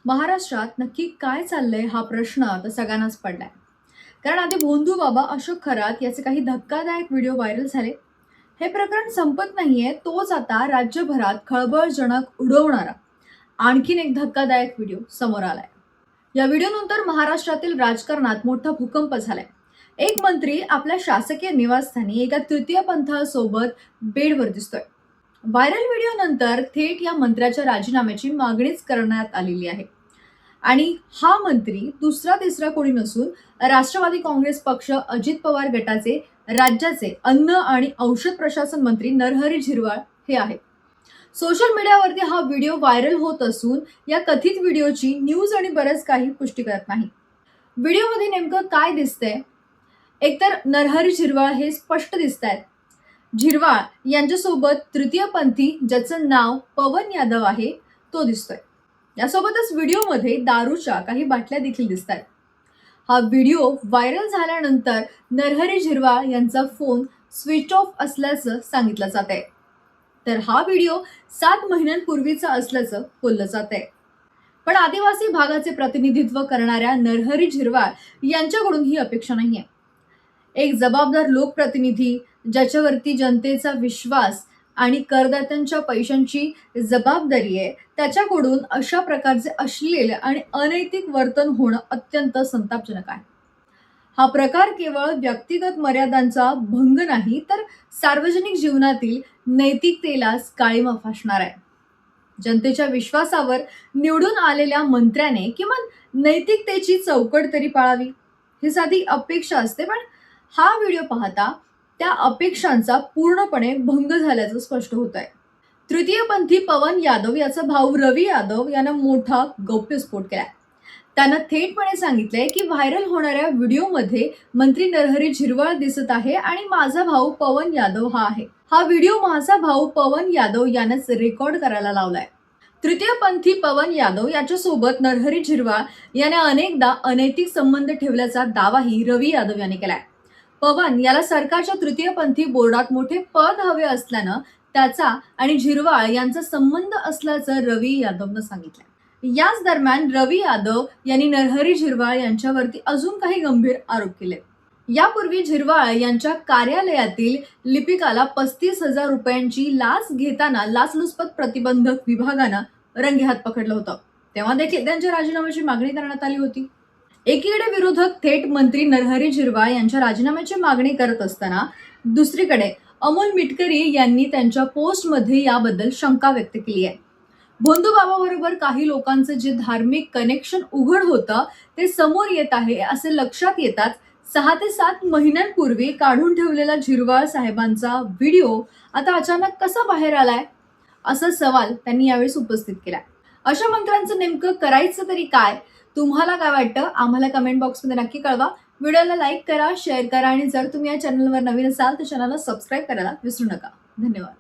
महाराष्ट्रात नक्की काय चाललंय हा प्रश्न आता सगळ्यांनाच पडलाय. कारण आधी भोंदू बाबा अशोक खरात याचे काही धक्कादायक व्हिडिओ व्हायरल झाले. हे प्रकरण संपत नाहीये, तोच आता राज्यभरात खळबळजनक उडवणारा आणखीन एक धक्कादायक व्हिडिओ समोर आलाय. या व्हिडिओनंतर महाराष्ट्रातील राजकारणात मोठा भूकंप झालाय. एक मंत्री आपल्या शासकीय निवासस्थानी एका तृतीय पंथासोबत बेडवर दिसतोय. व्हायरल व्हिडिओ नंतर थेट या मंत्र्याच्या राजीनाम्याची मागणीच करण्यात आलेली आहे. आणि हा मंत्री दुसरा तिसरा कोणी नसून राष्ट्रवादी काँग्रेस पक्ष अजित पवार गटाचे राज्याचे अन्न आणि औषध प्रशासन मंत्री नरहरी झिरवाळ हे आहेत. सोशल मीडियावरती हा व्हिडिओ व्हायरल होत असून या कथित व्हिडिओची न्यूज आणि बरंच काही पुष्टी करत नाही. व्हिडिओमध्ये नेमकं काय दिसतंय? एकतर नरहरी झिरवाळ हे स्पष्ट दिसत आहेत. झिरवाळ यांच्यासोबत तृतीयपंथी ज्याचं नाव पवन यादव आहे तो दिसतोय. यासोबतच व्हिडिओमध्ये दारूच्या काही बाटल्या देखील दिसत आहेत. हा व्हिडिओ व्हायरल झाल्यानंतर नरहरी झिरवाळ यांचा फोन स्विच ऑफ असल्याचं सांगितलं जात आहे. तर हा व्हिडिओ 7 महिन्यांपूर्वीचा असल्याचं बोललं जात आहे. पण आदिवासी भागाचे प्रतिनिधित्व करणाऱ्या नरहरी झिरवाळ यांच्याकडून ही अपेक्षा नाहीये. एक जबाबदार लोकप्रतिनिधी ज्याच्यावरती जनतेचा विश्वास आणि करदात्यांच्या पैशांची जबाबदारी आहे, त्याच्याकडून अशा प्रकारचे अश्लील आणि अनैतिक वर्तन होणं अत्यंत संतापजनक आहे. हा प्रकार केवळ व्यक्तिगत मर्यादांचा भंग नाही, तर सार्वजनिक जीवनातील नैतिकतेलाच काळिमा फासणार आहे. जनतेच्या विश्वासावर निवडून आलेल्या मंत्र्याने किमान नैतिकतेची चौकट तरी पाळावी, ही साधी अपेक्षा असते. पण हा व्हिडिओ पाहता त्या अपेक्षांचा पूर्णपणे भंग झाल्याचं स्पष्ट होत आहे. तृतीयपंथी पवन यादव याचा भाऊ रवी यादव यानं मोठा गौप्यस्फोट केलाय. त्यानं थेटपणे सांगितलंय की व्हायरल होणाऱ्या व्हिडिओमध्ये मंत्री नरहरी झिरवाळ दिसत आहे आणि माझा भाऊ पवन यादव हा आहे. हा व्हिडिओ माझा भाऊ पवन यादव यानंच रेकॉर्ड करायला लावलाय. तृतीयपंथी पवन यादव याच्यासोबत नरहरी झिरवाळ याने अनेकदा अनैतिक संबंध ठेवल्याचा दावाही रवी यादव याने केलाय. पवन याला सरकारच्या तृतीयपंथी बोर्डात मोठे पद हवे असल्यानं त्याचा आणि झिरवाळ यांचा संबंध असल्याचं रवी यादवनं सांगितलं. याच दरम्यान रवी यादव यांनी नरहरी झिरवाळ यांच्यावरती अजून काही गंभीर आरोप केले. यापूर्वी झिरवाळ यांच्या कार्यालयातील लिपिकाला 35,000 रुपयांची लाच घेताना लाचलुचपत प्रतिबंधक विभागानं रंगेहात पकडलं होतं. तेव्हा देखील त्यांच्या राजीनाम्याची मागणी करण्यात आली होती. एकीकडे विरोधक थेट मंत्री नरहरी झिरवाळ यांच्या राजीनाम्याची मागणी करत असताना दुसरीकडे अमोल मिटकरी यांनी त्यांच्या पोस्टमध्ये याबद्दल शंका व्यक्त केली आहे. भोंदू बाबाबरोबर काही लोकांचं जे धार्मिक कनेक्शन उघड होतं ते समोर येत आहे असे लक्षात येताच 6 ते 7 महिन्यांपूर्वी काढून ठेवलेला झिरवाळ साहेबांचा व्हिडिओ आता अचानक कसा बाहेर आलाय असा सवाल त्यांनी यावेळी उपस्थित केला. अशा मंत्र्यांचं नेमकं करायचं तरी काय? तुम्हाला काय वाटतं? आम्हाला कमेंट बॉक्समध्ये नक्की कळवा. व्हिडिओला लाईक करा, शेअर करा आणि जर तुम्ही या चॅनलवर नवीन असाल तर चॅनलला सबस्क्राईब करायला विसरू नका. धन्यवाद.